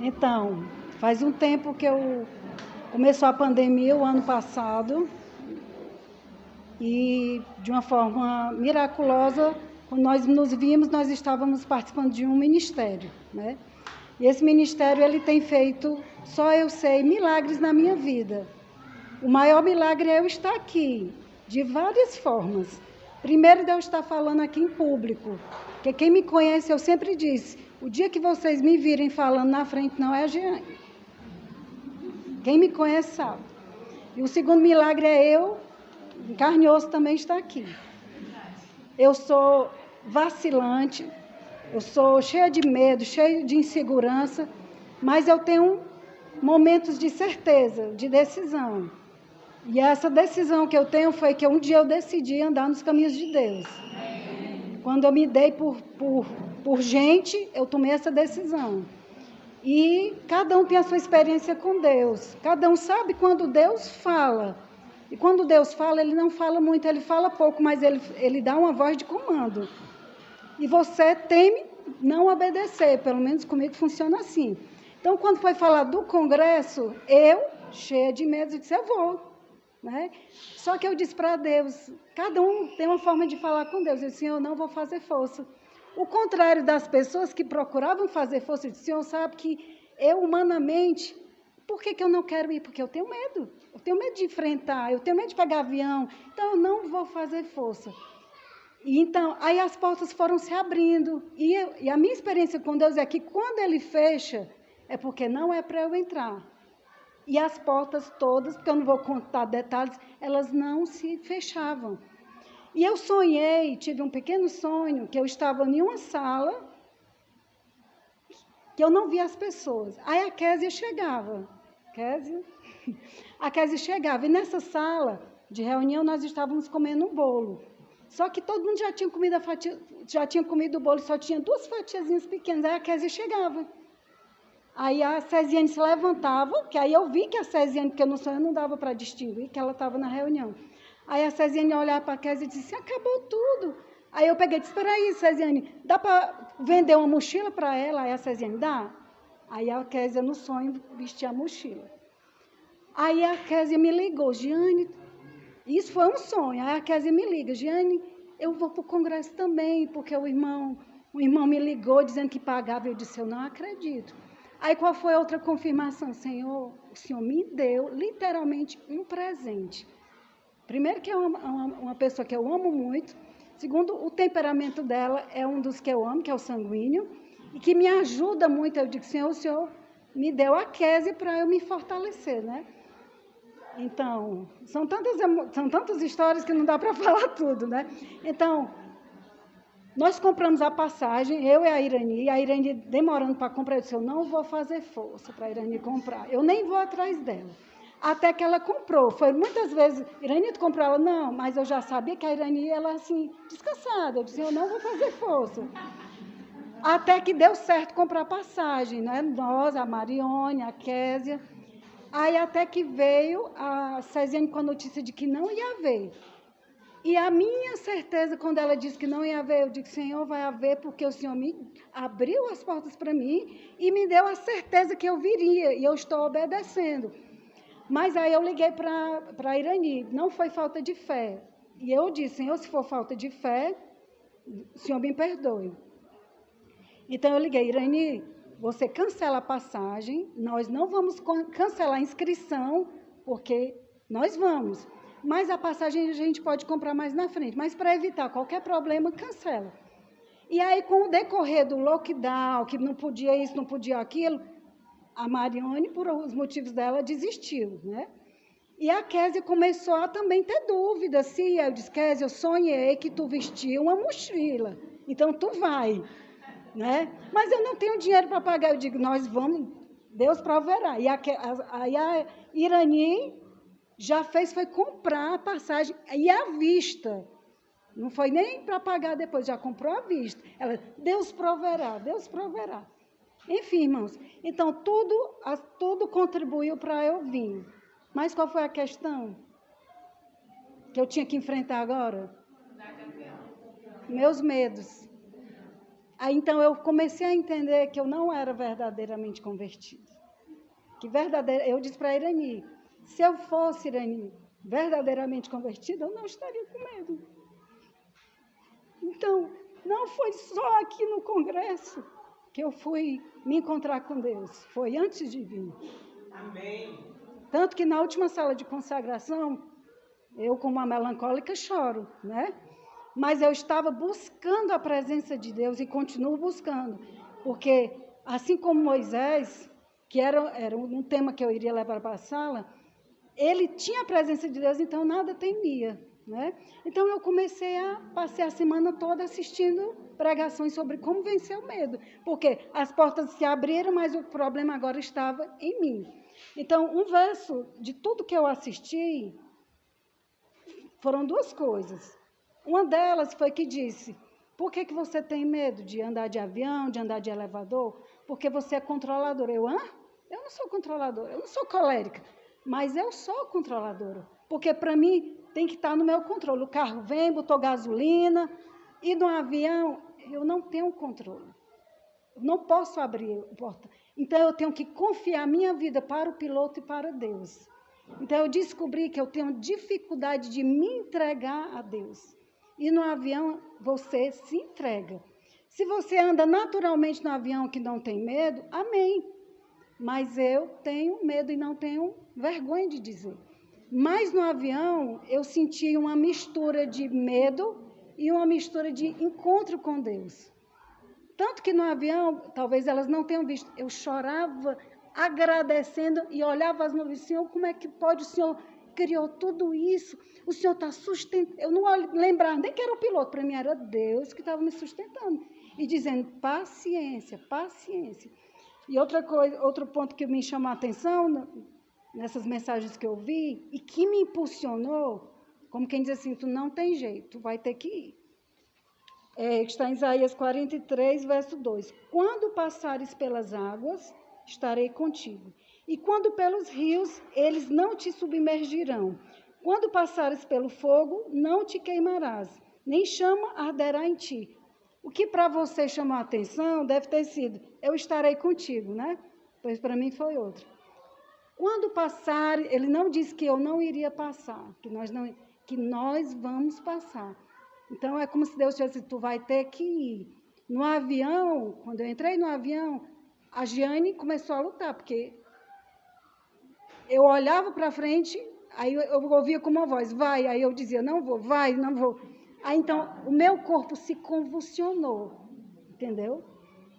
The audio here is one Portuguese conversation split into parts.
Então, faz um tempo que começou a pandemia o ano passado e de uma forma miraculosa, quando nós nos vimos, nós estávamos participando de um ministério, né? E esse ministério ele tem feito, só eu sei, milagres na minha vida. O maior milagre é eu estar aqui, de várias formas. Primeiro, Deus está falando aqui em público, porque quem me conhece, eu sempre disse, o dia que vocês me virem falando na frente, não é a Jeane. Quem me conhece sabe. E o segundo milagre é eu, em carne e osso, também estar aqui. Eu sou vacilante, eu sou cheia de medo, cheia de insegurança, mas eu tenho momentos de certeza, de decisão. E essa decisão que eu tenho foi que um dia eu decidi andar nos caminhos de Deus. Quando eu me dei por gente, eu tomei essa decisão. E cada um tem a sua experiência com Deus. Cada um sabe quando Deus fala. E quando Deus fala, ele não fala muito, ele fala pouco, mas ele dá uma voz de comando. E você teme não obedecer, pelo menos comigo funciona assim. Então, quando foi falar do congresso, eu, cheia de medo, disse, eu vou. Né? Só que eu disse para Deus, cada um tem uma forma de falar com Deus. Eu disse, eu não vou fazer força. O contrário das pessoas que procuravam fazer força, eu disse, Senhor, sabe que eu humanamente, por que eu não quero ir? Porque eu tenho medo. Eu tenho medo de enfrentar, eu tenho medo de pegar avião, então eu não vou fazer força. E então, aí as portas foram se abrindo. E a minha experiência com Deus é que quando Ele fecha, é porque não é para eu entrar. E as portas todas, porque eu não vou contar detalhes, elas não se fechavam. E eu sonhei, tive um pequeno sonho, que eu estava em uma sala, que eu não via as pessoas. Aí a Késia chegava. A Késia chegava. E nessa sala de reunião, nós estávamos comendo um bolo. Só que todo mundo já tinha comido a fatia, já tinha comido o bolo, só tinha 2 fatiazinhas pequenas. Aí a Késia chegava. Aí a Cesiane se levantava, que aí eu vi que a Cesiane, porque no sonho não dava para distinguir, que ela estava na reunião. Aí a Cesiane olhava para a Késia e disse, acabou tudo. Aí eu peguei e disse, espera aí, Cesiane, dá para vender uma mochila para ela? Aí a Cesiane, dá. Aí a Késia, no sonho, vestia a mochila. Aí a Késia me ligou, Giane, isso foi um sonho. Aí a Késia me liga, Giane, eu vou para o congresso também, porque o irmão me ligou dizendo que pagava. Eu disse, eu não acredito. Aí qual foi a outra confirmação? Senhor, o Senhor me deu literalmente um presente. Primeiro que é uma pessoa que eu amo muito. Segundo, o temperamento dela é um dos que eu amo, que é o sanguíneo. E que me ajuda muito. Eu digo, Senhor, o Senhor me deu a Késia para eu me fortalecer, né? Então, são tantas histórias que não dá para falar tudo, né? Então, nós compramos a passagem, eu e a Irani demorando para comprar, eu disse, eu não vou fazer força para a Irani comprar, eu nem vou atrás dela. Até que ela comprou, foi muitas vezes, Irani, tu comprou? Ela, não, mas eu já sabia que a Irani, ela assim, descansada, eu disse, eu não vou fazer força. Até que deu certo comprar a passagem, né? Nós, a Marione, a Késia. Aí até que veio a Cesiane com a notícia de que não ia haver. E a minha certeza, quando ela disse que não ia haver, eu disse, Senhor, vai haver, porque o Senhor me abriu as portas para mim e me deu a certeza que eu viria, e eu estou obedecendo. Mas aí eu liguei para a Irani, não foi falta de fé. E eu disse, Senhor, se for falta de fé, o Senhor me perdoe. Então eu liguei, Irani, você cancela a passagem, nós não vamos cancelar a inscrição, porque nós vamos. Mas a passagem a gente pode comprar mais na frente. Mas para evitar qualquer problema, cancela. E aí, com o decorrer do lockdown, que não podia isso, não podia aquilo, a Marione, por os motivos dela, desistiu, né? E a Késia começou a também ter dúvidas. Se eu disse, Késia, eu sonhei que tu vestia uma mochila. Então, tu vai, né? Mas eu não tenho dinheiro para pagar. Eu digo, nós vamos, Deus proverá. E aí a Irani já foi comprar a passagem e à vista. Não foi nem para pagar depois, já comprou à vista. Ela, Deus proverá, Deus proverá. Enfim, irmãos, então tudo contribuiu para eu vir. Mas qual foi a questão que eu tinha que enfrentar agora? Meus medos. Aí, então, eu comecei a entender que eu não era verdadeiramente convertida. Eu disse para a Irani, se eu fosse, Irani, verdadeiramente convertida, eu não estaria com medo. Então, não foi só aqui no congresso que eu fui me encontrar com Deus. Foi antes de vir. Amém. Tanto que na última sala de consagração, eu, como uma melancólica, choro, né? Mas eu estava buscando a presença de Deus e continuo buscando. Porque, assim como Moisés, que era um tema que eu iria levar para a sala, ele tinha a presença de Deus, então nada temia, né? Então eu passei a semana toda assistindo pregações sobre como vencer o medo, porque as portas se abriram, mas o problema agora estava em mim. Então, um verso de tudo que eu assisti, foram duas coisas. Uma delas foi que disse, por que você tem medo de andar de avião, de andar de elevador? Porque você é controladora. Eu não sou controladora, eu não sou colérica. Mas eu sou controladora, porque para mim tem que estar no meu controle. O carro vem, botou gasolina, e no avião eu não tenho controle. Eu não posso abrir a porta. Então eu tenho que confiar minha vida para o piloto e para Deus. Então eu descobri que eu tenho dificuldade de me entregar a Deus. E no avião você se entrega. Se você anda naturalmente no avião que não tem medo, amém. Mas eu tenho medo e não tenho vergonha de dizer. Mas no avião eu senti uma mistura de medo e uma mistura de encontro com Deus. Tanto que no avião, talvez elas não tenham visto, eu chorava agradecendo e olhava as nuvens, Senhor, como é que pode? O Senhor criou tudo isso, o Senhor está sustentando. Eu não lembrava nem que era o piloto, para mim era Deus que estava me sustentando. E dizendo, paciência, paciência. E outra coisa, outro ponto que me chamou a atenção nessas mensagens que eu vi e que me impulsionou, como quem diz assim, tu não tem jeito, tu vai ter que ir. Está em Isaías 43, verso 2. Quando passares pelas águas, estarei contigo. E quando pelos rios, eles não te submergirão. Quando passares pelo fogo, não te queimarás, nem chama arderá em ti. O que para você chamou a atenção deve ter sido, eu estarei contigo, né? Pois para mim foi outro. Quando passar, ele não disse que eu não iria passar, que nós vamos passar. Então, é como se Deus tivesse, tu vai ter que ir. No avião, quando eu entrei no avião, a Giane começou a lutar, porque eu olhava para frente, aí eu ouvia com uma voz, vai, aí eu dizia, não vou, vai, não vou. Aí, então, o meu corpo se convulsionou, entendeu?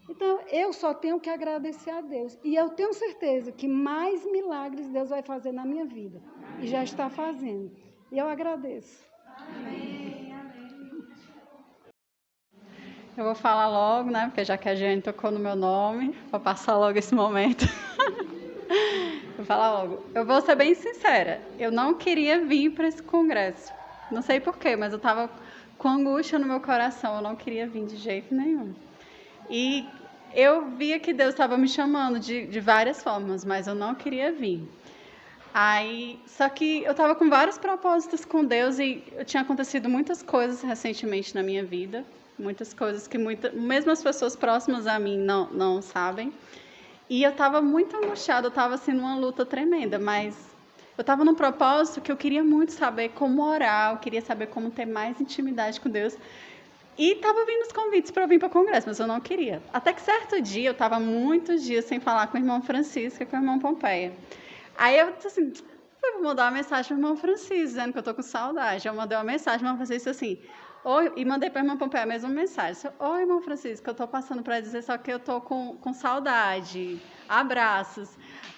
Então, eu só tenho que agradecer a Deus. E eu tenho certeza que mais milagres Deus vai fazer na minha vida. E já está fazendo. E eu agradeço. Amém. Eu vou falar logo, né? Porque já que a gente tocou no meu nome, vou passar logo esse momento. Vou falar logo. Eu vou ser bem sincera. Eu não queria vir para esse congresso. Não sei porquê, mas eu estava com angústia no meu coração. Eu não queria vir de jeito nenhum. E eu via que Deus estava me chamando de várias formas, mas eu não queria vir. Só que eu estava com vários propósitos com Deus e tinha acontecido muitas coisas recentemente na minha vida. Muitas coisas que mesmo as pessoas próximas a mim não sabem. E eu estava muito angustiada, eu estava assim numa luta tremenda, mas eu estava num propósito que eu queria muito saber como orar, eu queria saber como ter mais intimidade com Deus. E estava vindo os convites para eu vir para o congresso, mas eu não queria. Até que certo dia, eu estava muitos dias sem falar com o irmão Francisco e com o irmão Pompeia. Aí eu disse assim, vou mandar uma mensagem para o irmão Francisco, dizendo que eu estou com saudade. Eu mandei uma mensagem para o irmão Francisco assim, e mandei para a irmã Pompeia a mesma mensagem. Oi, irmão Francisco, eu estou passando para dizer só que eu estou com saudade. Abraços.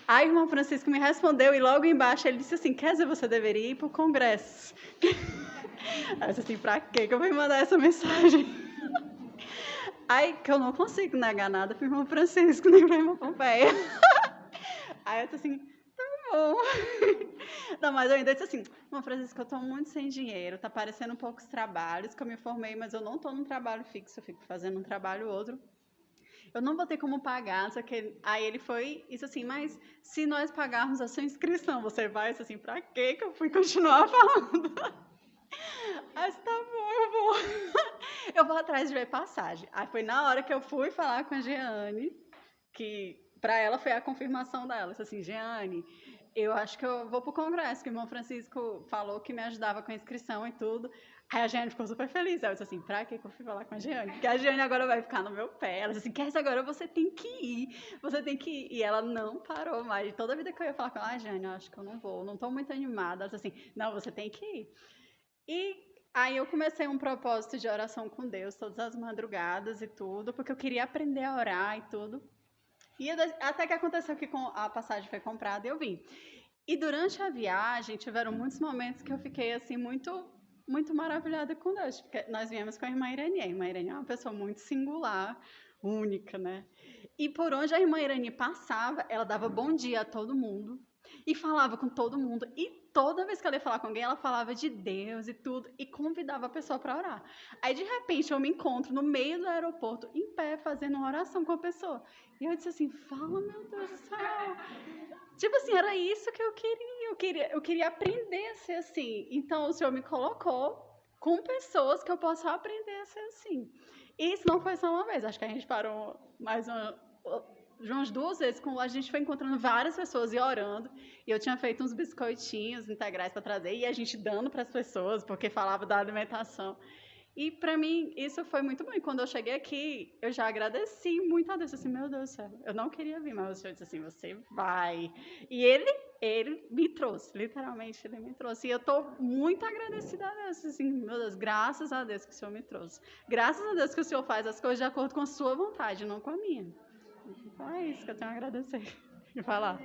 Aí o irmão Francisco me respondeu e logo embaixo ele disse assim, quer dizer, você deveria ir para o congresso. Aí eu disse assim, para que eu vou mandar essa mensagem? Aí que eu não consigo negar nada para o irmão Francisco, nem para a irmã Pompeia. Aí eu disse assim, não, mas eu ainda disse assim, irmão Francisco, eu estou muito sem dinheiro, está aparecendo poucos trabalhos, que eu me formei, mas eu não estou num trabalho fixo, eu fico fazendo um trabalho ou outro. Eu não vou ter como pagar, só que aí ele foi, isso assim, mas se nós pagarmos a sua inscrição, você vai? Isso assim, pra quê que eu fui continuar falando? Mas tá bom, eu vou. Eu vou atrás de ver passagem. Aí foi na hora que eu fui falar com a Jeane, que para ela foi a confirmação dela. Disse assim, Jeane, eu acho que eu vou pro congresso, que o irmão Francisco falou que me ajudava com a inscrição e tudo. Aí a Jeane ficou super feliz. Aí eu disse assim, pra que eu fui falar com a Jeane? Porque a Jeane agora vai ficar no meu pé. Ela disse assim, Kézia, agora você tem que ir. Você tem que ir. E ela não parou mais. E toda vida que eu ia falar com ela, Jeane, eu acho que eu não vou. Não tô muito animada. Ela disse assim, não, você tem que ir. E aí eu comecei um propósito de oração com Deus todas as madrugadas e tudo, porque eu queria aprender a orar e tudo. E até que aconteceu que a passagem foi comprada e eu vim. E durante a viagem tiveram muitos momentos que eu fiquei assim muito maravilhada com Deus, porque nós viemos com a irmã Irani. A irmã Irani é uma pessoa muito singular, única, né? E por onde a irmã Irani passava, ela dava bom dia a todo mundo e falava com todo mundo. E toda vez que ela ia falar com alguém, ela falava de Deus e tudo e convidava a pessoa para orar. Aí de repente eu me encontro no meio do aeroporto, em pé, fazendo uma oração com a pessoa. E eu disse assim: fala, meu Deus do céu. Tipo assim, era isso que eu queria. Eu queria aprender a ser assim. Então o Senhor me colocou com pessoas que eu possa aprender a ser assim. E isso não foi só uma vez. Acho que a gente parou umas 2 vezes. A gente foi encontrando várias pessoas e orando. E eu tinha feito uns biscoitinhos integrais para trazer. E a gente dando para as pessoas, porque falava da alimentação. E para mim isso foi muito bom. E quando eu cheguei aqui, eu já agradeci muito a Deus. Assim, meu Deus do céu, eu não queria vir, mas o Senhor disse assim, você vai. E ele me trouxe, literalmente ele me trouxe. E eu estou muito agradecida a Deus. Assim, meu Deus, graças a Deus que o Senhor me trouxe. Graças a Deus que o Senhor faz as coisas de acordo com a sua vontade, não com a minha. Então é isso que eu tenho a agradecer e falar.